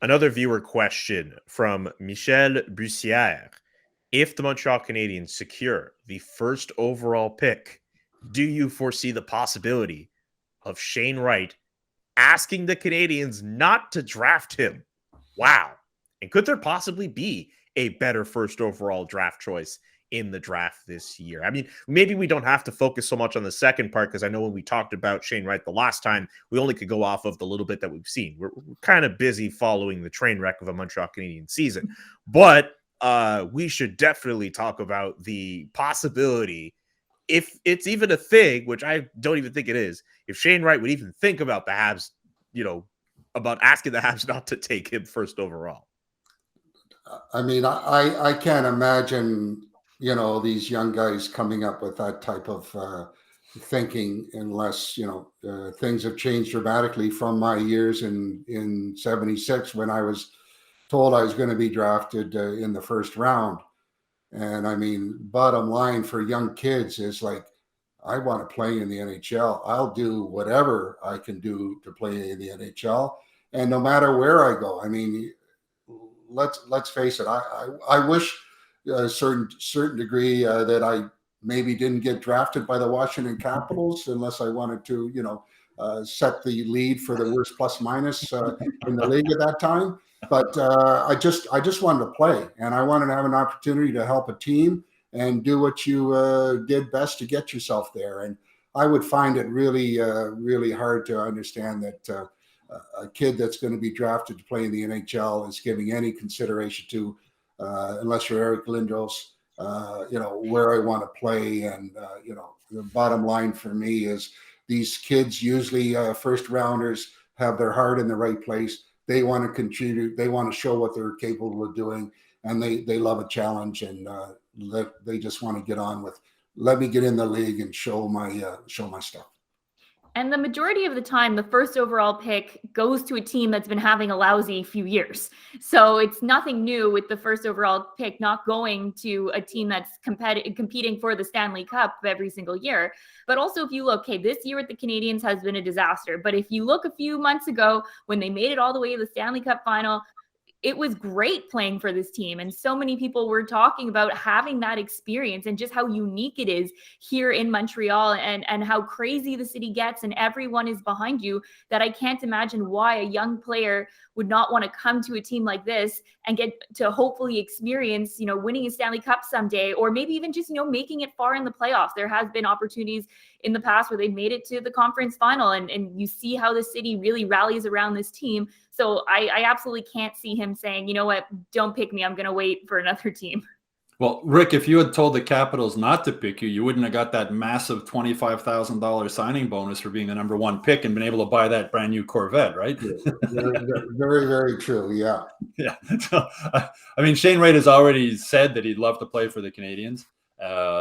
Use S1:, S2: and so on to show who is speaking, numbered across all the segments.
S1: Another viewer question from Michel Bussière. If the Montreal Canadiens secure the first overall pick, do you foresee the possibility of Shane Wright asking the Canadiens not to draft him? Wow. And could there possibly be a better first overall draft choice in the draft this year? I mean, maybe we don't have to focus so much on the second part, because I know when we talked about Shane Wright the last time, we only could go off of the little bit that we've seen. We're kind of busy following the train wreck of a Montreal Canadiens season. But we should definitely talk about the possibility, if it's even a thing, which I don't even think it is, if Shane Wright would even think about the Habs, about asking the Habs not to take him first overall.
S2: I mean, I can't imagine, these young guys coming up with that type of thinking unless, things have changed dramatically from my years in 76 when I was told I was going to be drafted in the first round. And I mean, bottom line for young kids is like, I want to play in the NHL. I'll do whatever I can do to play in the NHL. And no matter where I go, I mean, let's face it. I wish a certain degree that I maybe didn't get drafted by the Washington Capitals unless I wanted to, set the lead for the worst plus minus in the league at that time. But I just wanted to play, and I wanted to have an opportunity to help a team and do what you did best to get yourself there. And I would find it really, really hard to understand that a kid that's going to be drafted to play in the NHL is giving any consideration to, unless you're Eric Lindros, where I want to play. And, the bottom line for me is these kids, usually first rounders, have their heart in the right place. They want to contribute. They want to show what they're capable of doing. And they love a challenge, and they just want to get on with, let me get in the league and show my stuff.
S3: And the majority of the time, the first overall pick goes to a team that's been having a lousy few years. So it's nothing new with the first overall pick not going to a team that's competing for the Stanley Cup every single year. But also, if you look, okay, this year with the Canadiens has been a disaster. But if you look a few months ago when they made it all the way to the Stanley Cup final, it was great playing for this team. And so many people were talking about having that experience and just how unique it is here in Montreal, and how crazy the city gets and everyone is behind you, that I can't imagine why a young player would not want to come to a team like this and get to hopefully experience, winning a Stanley Cup someday, or maybe even just, making it far in the playoffs. There has been opportunities in the past where they made it to the conference final, and you see how the city really rallies around this team. So I absolutely can't see him saying, you know what, don't pick me. I'm going to wait for another team.
S4: Well, Rick, if you had told the Capitals not to pick you, you wouldn't have got that massive $25,000 signing bonus for being the number one pick and been able to buy that brand new Corvette, right?
S2: Very, very true. Yeah.
S4: Yeah. So, I mean, Shane Wright has already said that he'd love to play for the Canadiens.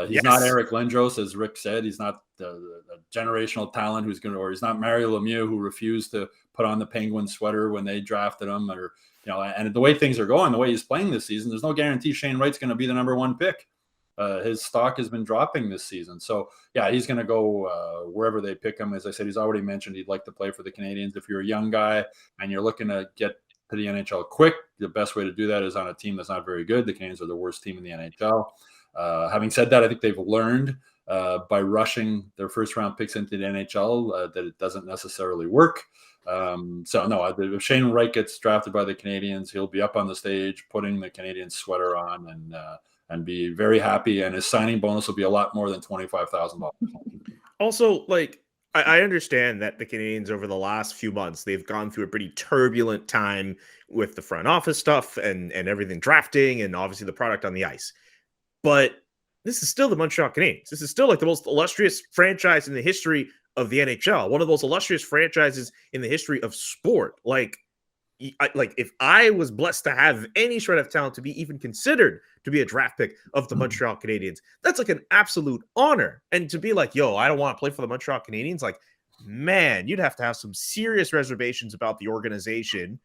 S4: He's not Eric Lindros, as Rick said. He's not the generational talent or he's not Mario Lemieux, who refused to put on the Penguin sweater when they drafted him, or, and the way things are going, the way he's playing this season, there's no guarantee Shane Wright's going to be the number one pick. His stock has been dropping this season. So, yeah, he's going to go wherever they pick him. As I said, he's already mentioned he'd like to play for the Canadiens. If you're a young guy and you're looking to get to the NHL quick, the best way to do that is on a team that's not very good. The Canadiens are the worst team in the NHL. Having said that, I think they've learned by rushing their first-round picks into the NHL that it doesn't necessarily work. So, no, if Shane Wright gets drafted by the Canadiens, he'll be up on the stage putting the Canadiens sweater on and be very happy, and his signing bonus will be a lot more than $25,000.
S1: Also, I understand that the Canadiens over the last few months, they've gone through a pretty turbulent time with the front office stuff and everything drafting, and obviously the product on the ice. But this is still the Montreal Canadiens. This is still the most illustrious franchise in the history of the NHL. One of the most illustrious franchises in the history of sport. If I was blessed to have any shred of talent to be even considered to be a draft pick of the Montreal Canadiens, that's an absolute honor. And to be yo, I don't want to play for the Montreal Canadiens, man, you'd have to have some serious reservations about the organization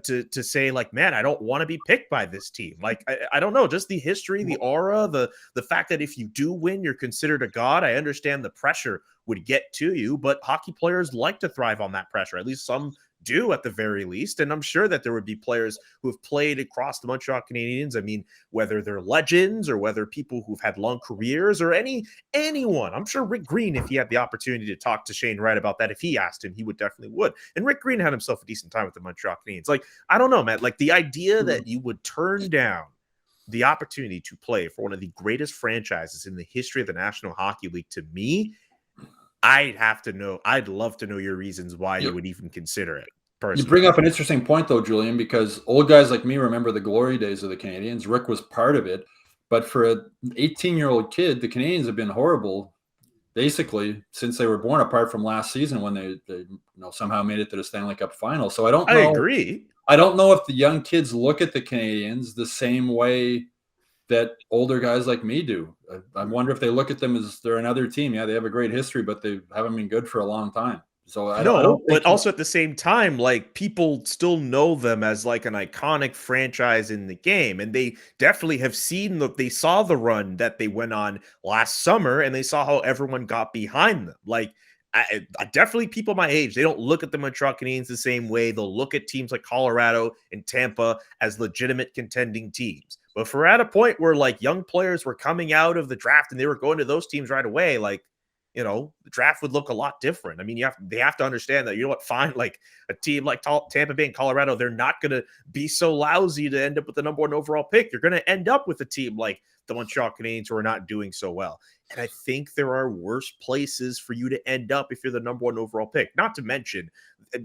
S1: to say man, I don't want to be picked by this team. I don't know, just the history, the aura, the fact that if you do win, you're considered a god. I understand the pressure would get to you, but hockey players like to thrive on that pressure. At least some do at the very least. And I'm sure that there would be players who have played across the Montreal Canadiens. I mean, whether they're legends or whether people who've had long careers or anyone. I'm sure Rick Green, if he had the opportunity to talk to Shane Wright about that, if he asked him, he definitely would. And Rick Green had himself a decent time with the Montreal Canadiens. Like, I don't know, Matt, like the idea that you would turn down the opportunity to play for one of the greatest franchises in the history of the National Hockey League, to me, I'd love to know your reasons why you would even consider it. Personally.
S4: You bring up an interesting point, though, Julian, because old guys like me remember the glory days of the Canadiens. Rick was part of it. But for an 18-year-old kid, the Canadiens have been horrible, basically, since they were born, apart from last season when they somehow made it to the Stanley Cup final. So I agree. I don't know if the young kids look at the Canadiens the same way that older guys like me do. I wonder if they look at them as they're another team. Yeah, they have a great history, but they haven't been good for a long time. So I don't
S1: but also at the same time, like, people still know them as like an iconic franchise in the game, and they definitely have seen they saw the run that they went on last summer, and they saw how everyone got behind them. Like, I definitely, people my age, they don't look at the Montreal Canadiens the same way. They'll look at teams like Colorado and Tampa as legitimate contending teams. But if we're at a point where like young players were coming out of the draft and they were going to those teams right away, like, the draft would look a lot different. I mean, they have to understand that, fine, like a team like Tampa Bay and Colorado, they're not going to be so lousy to end up with the number 1 overall pick. You're going to end up with a team like the Montreal Canadiens who are not doing so well. And I think there are worse places for you to end up if you're the number 1 overall pick. Not to mention,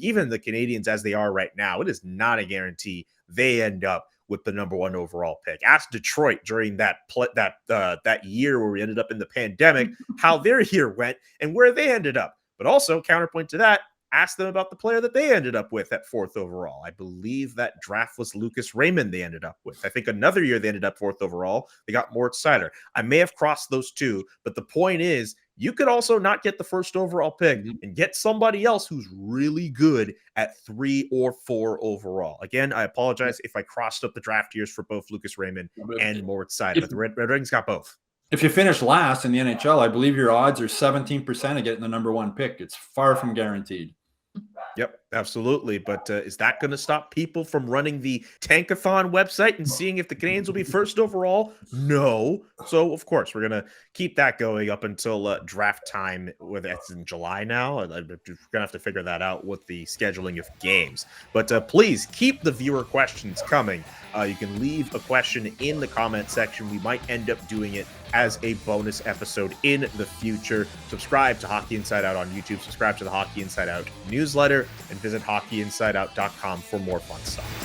S1: even the Canadiens as they are right now, it is not a guarantee they end up with the number 1 overall pick. Ask Detroit during that year where we ended up in the pandemic, how their year went and where they ended up. But also, counterpoint to that, ask them about the player that they ended up with at 4th overall. I believe that draft was Lucas Raymond they ended up with. I think another year they ended up 4th overall. They got Moritz Seider. I may have crossed those two, but the point is, you could also not get the 1st overall pick and get somebody else who's really good at 3 or 4 overall. Again, I apologize if I crossed up the draft years for both Lucas Raymond and Moritz Seider, but the Red Wings got both.
S4: If you finish last in the NHL, I believe your odds are 17% of getting the number 1 pick. It's far from guaranteed.
S1: Yep, absolutely. But is that going to stop people from running the Tankathon website and seeing if the Canadiens will be 1st overall? No. So, of course, we're going to keep that going up until draft time, whether it's in July now. We're going to have to figure that out with the scheduling of games. But please keep the viewer questions coming. You can leave a question in the comment section. We might end up doing it as a bonus episode in the future. Subscribe to Hockey Inside Out on YouTube. Subscribe to the Hockey Inside Out newsletter and visit hockeyinsideout.com for more fun stuff.